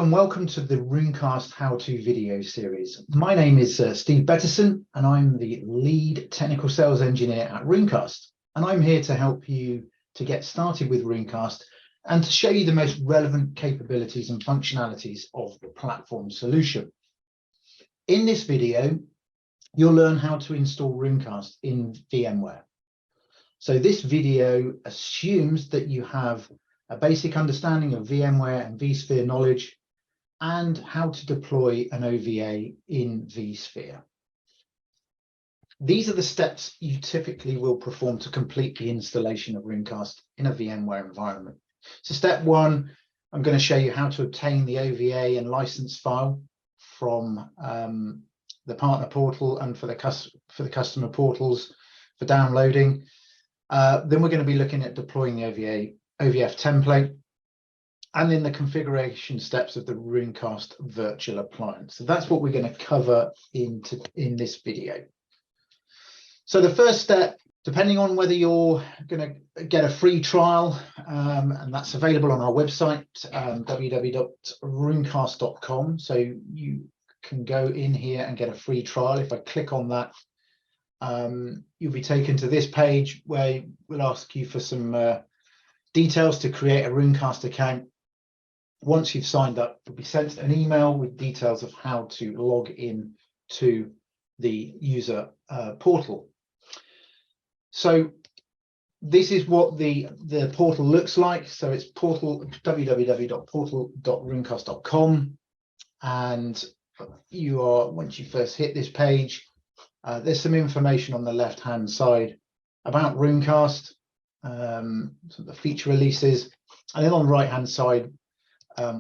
Hello and welcome to the Runecast how-to video series. My name is Steve Betterson and I'm the lead technical sales engineer at Runecast. And I'm here to help you to get started with Runecast and to show you the most relevant capabilities and functionalities of the platform solution. In this video, you'll learn how to install Runecast in VMware. So this video assumes that you have a basic understanding of VMware and vSphere knowledge, and how to deploy an OVA in vSphere. These are the steps you typically will perform to complete the installation of Runecast in a VMware environment. So step one, I'm going to show you how to obtain the OVA and license file from the partner portal and for the customer portals for downloading. Then we're going to be looking at deploying the OVF template, and then the configuration steps of the Runecast virtual appliance. So that's what we're going to cover in this video. So the first step, depending on whether you're going to get a free trial, and that's available on our website, www.runecast.com. So you can go in here and get a free trial. If I click on that, you'll be taken to this page where we'll ask you for some details to create a Runecast account. Once you've signed up, you'll be sent an email with details of how to log in to the user portal. So this is what the portal looks like. So it's www.portal.runecast.com, and once you first hit this page, there's some information on the left hand side about Runecast, the feature releases, and then on the right hand side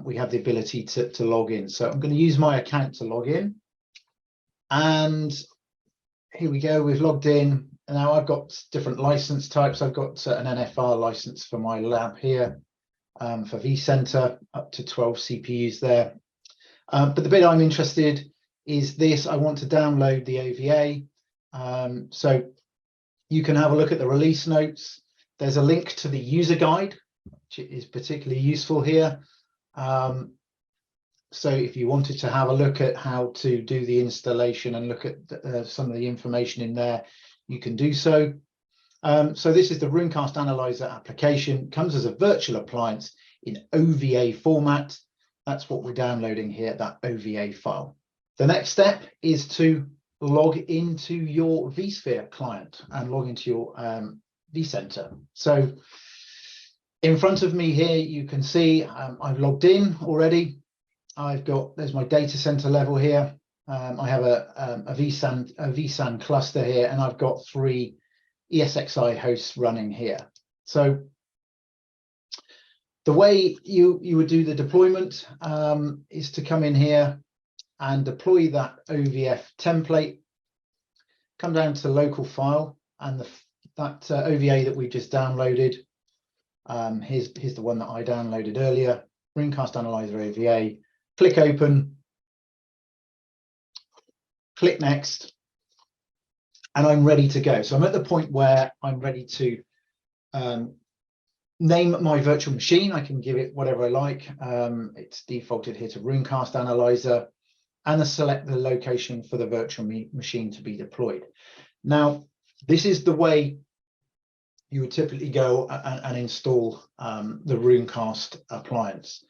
we have the ability to log in. So I'm going to use my account to log in, and here we go, we've logged in. And now I've got different license types. I've got an NFR license for my lab here, for vCenter, up to 12 CPUs there. But the bit I'm interested is this: I want to download the OVA. So you can have a look at the release notes. There's a link to the user guide, which is particularly useful here. So if you wanted to have a look at how to do the installation and look at some of the information in there, you can do so. So this is the Runecast Analyzer application. It comes as a virtual appliance in OVA format. That's what we're downloading here, that OVA file. The next step is to log into your vSphere client and log into your vCenter. So in front of me here, you can see I've logged in already. There's my data center level here. I have a vSAN cluster here, and I've got 3 ESXi hosts running here. So the way you would do the deployment is to come in here and deploy that OVF template, come down to local file, and that OVA that we just downloaded, here's the one that I downloaded earlier, Runecast Analyzer OVA. Click open, click next, and I'm ready to go. So I'm at the point where I'm ready to name my virtual machine. I can give it whatever I like. It's defaulted here to Runecast Analyzer, and select the location for the virtual machine to be deployed. Now, this is the way you would typically go and install the Runecast appliance.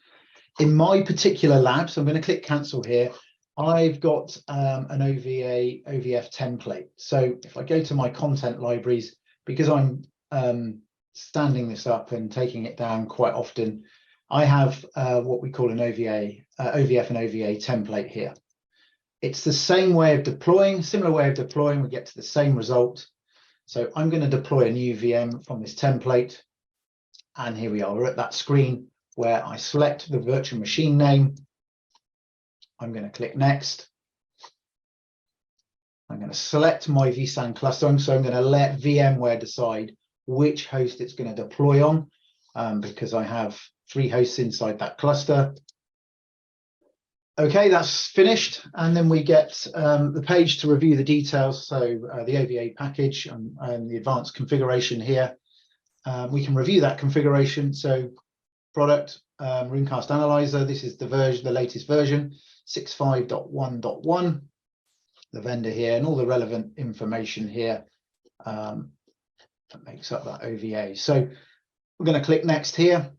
In my particular lab, so I'm going to click cancel here, I've got an OVF template. So if I go to my content libraries, because I'm standing this up and taking it down quite often, I have what we call an OVF and OVA template here. It's the same way of deploying, similar way of deploying, we get to the same result. So I'm going to deploy a new VM from this template. And here we are, we're at that screen where I select the virtual machine name. I'm going to click next. I'm going to select my vSAN cluster. So I'm going to let VMware decide which host it's going to deploy on, because I have 3 hosts inside that cluster. Okay, that's finished. And then we get the page to review the details. So the OVA package and the advanced configuration here. We can review that configuration. So product, Runecast Analyzer. This is the version, the latest version, 6.5.1.1. The vendor here and all the relevant information here that makes up that OVA. So we're going to click next here.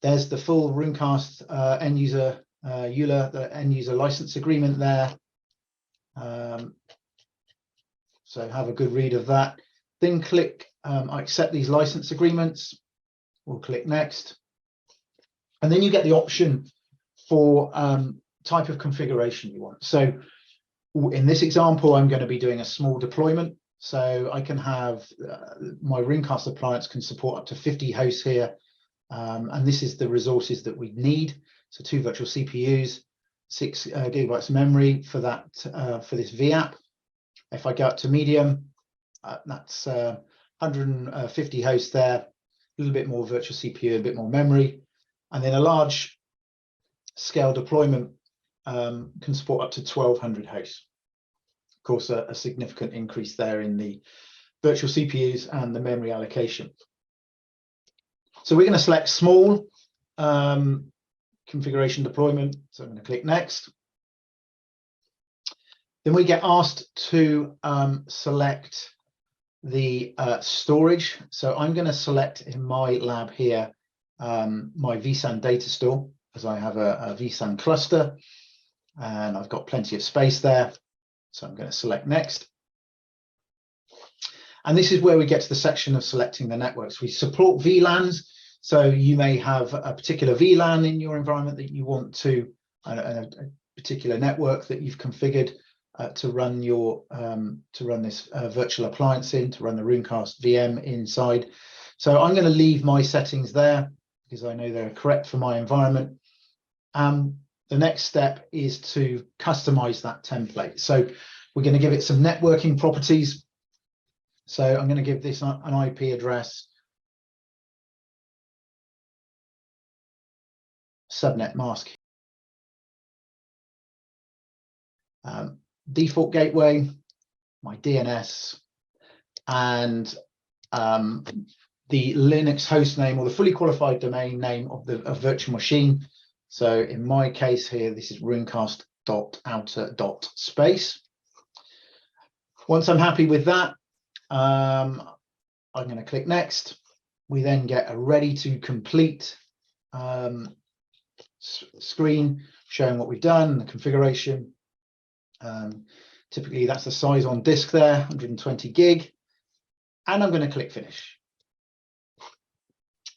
There's the full Runecast end user EULA, the end user license agreement there. So have a good read of that. Then click I accept these license agreements. We'll click next. And then you get the option for type of configuration you want. So in this example, I'm going to be doing a small deployment. So I can have my Runecast appliance can support up to 50 hosts here. And this is the resources that we need. So 2 virtual CPUs, 6 gigabytes of memory for that for this VApp. If I go up to medium, that's 150 hosts there, a little bit more virtual CPU, a bit more memory, and then a large scale deployment can support up to 1,200 hosts. Of course, a significant increase there in the virtual CPUs and the memory allocation. So we're going to select small configuration deployment. So I'm going to click next. Then we get asked to select the storage. So I'm going to select in my lab here my vSAN data store, as I have a vSAN cluster and I've got plenty of space there. So I'm going to select next. And this is where we get to the section of selecting the networks. We support VLANs. So you may have a particular VLAN in your environment that you want to, a particular network that you've configured to run your this virtual appliance in, to run the Runecast VM inside. So I'm going to leave my settings there because I know they're correct for my environment. The next step is to customize that template. So we're going to give it some networking properties. So I'm going to give this an IP address, subnet mask, default gateway, my DNS, and the Linux host name or the fully qualified domain name of the virtual machine. So in my case here, this is runecast.outer.space. Once I'm happy with that, I'm going to click next. We then get a ready to complete screen showing what we've done, the configuration. Typically that's the size on disk there, 120 gig, and I'm going to click finish.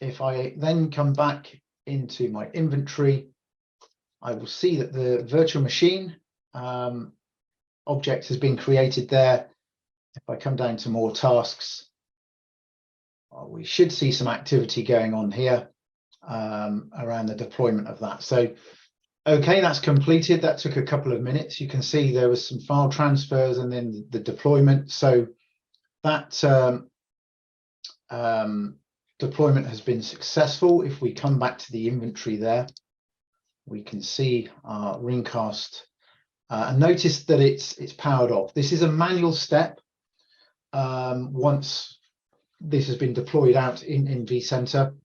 If I then come back into my inventory, I will see that the virtual machine object has been created there. If I come down to more tasks, we should see some activity going on here around the deployment of that. So okay, that's completed. That took a couple of minutes. You can see there was some file transfers and then the deployment. So that deployment has been successful. If we come back to the inventory there, we can see our Runecast and notice that it's powered off. This is a manual step. Once this has been deployed out in vCenter.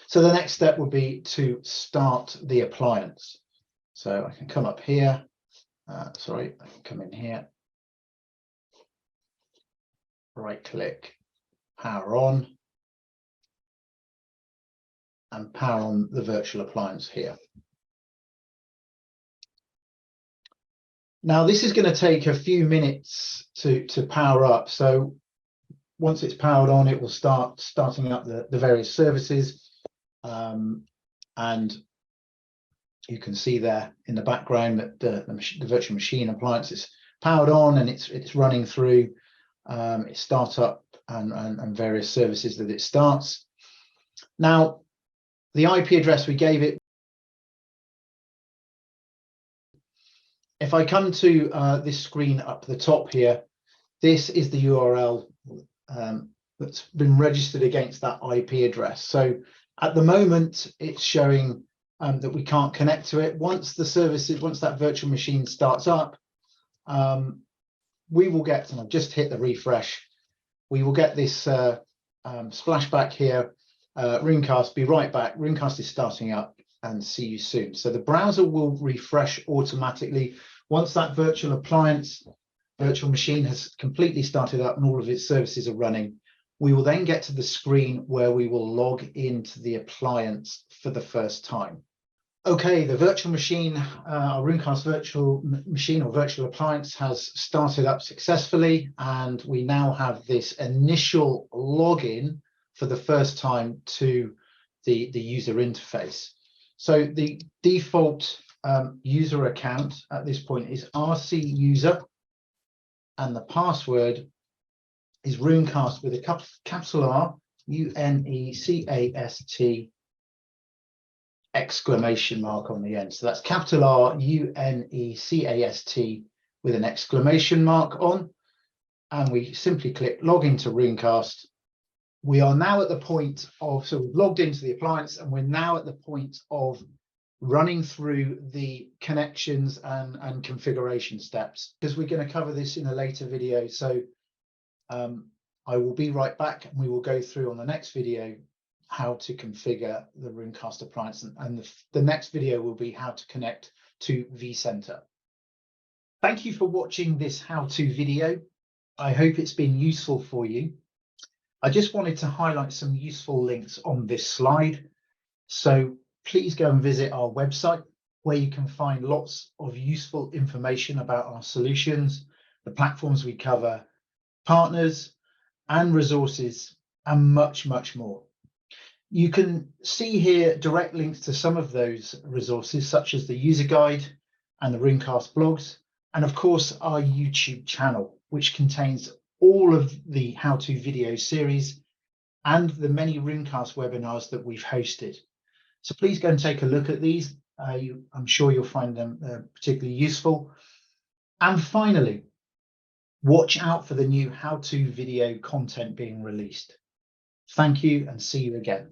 So the next step would be to start the appliance. So I can come up here. Sorry, I can come in here. Right click, power on, and power on the virtual appliance here. Now this is going to take a few minutes to power up. So once it's powered on, it will start starting up the various services. And you can see there in the background that the virtual machine appliance is powered on and it's running through its startup and various services that it starts. Now, the IP address we gave it, if I come to this screen up the top here, this is the URL that's been registered against that IP address. So at the moment, it's showing that we can't connect to it. Once the services, once that virtual machine starts up, we will get, and I've just hit the refresh, we will get this splashback here Runecast, be right back. Runecast is starting up, and see you soon. So the browser will refresh automatically once that virtual appliance, virtual machine has completely started up and all of its services are running. We will then get to the screen where we will log into the appliance for the first time. Okay, the virtual machine, our Runecast virtual machine or virtual appliance has started up successfully, and we now have this initial login for the first time to the user interface. So the default user account at this point is RC user, and the password is Runecast with a capital R, UNECAST, exclamation mark on the end. So that's capital R, UNECAST with an exclamation mark on. And we simply click log into Runecast. We are now at the point of, so we've logged into the appliance, and we're now at the point of running through the connections and configuration steps, because we're going to cover this in a later video. So I will be right back, and we will go through on the next video how to configure the Runecast appliance, and the next video will be how to connect to vCenter. Thank you for watching this how-to video. I hope it's been useful for you. I just wanted to highlight some useful links on this slide. So please go and visit our website, where you can find lots of useful information about our solutions, the platforms we cover, partners and resources, and much, much more. You can see here direct links to some of those resources, such as the user guide and the Runecast blogs, and of course our YouTube channel, which contains all of the how-to video series and the many Runecast webinars that we've hosted. So please go and take a look at these. I'm sure you'll find them particularly useful. And finally, watch out for the new how-to video content being released. Thank you, and see you again.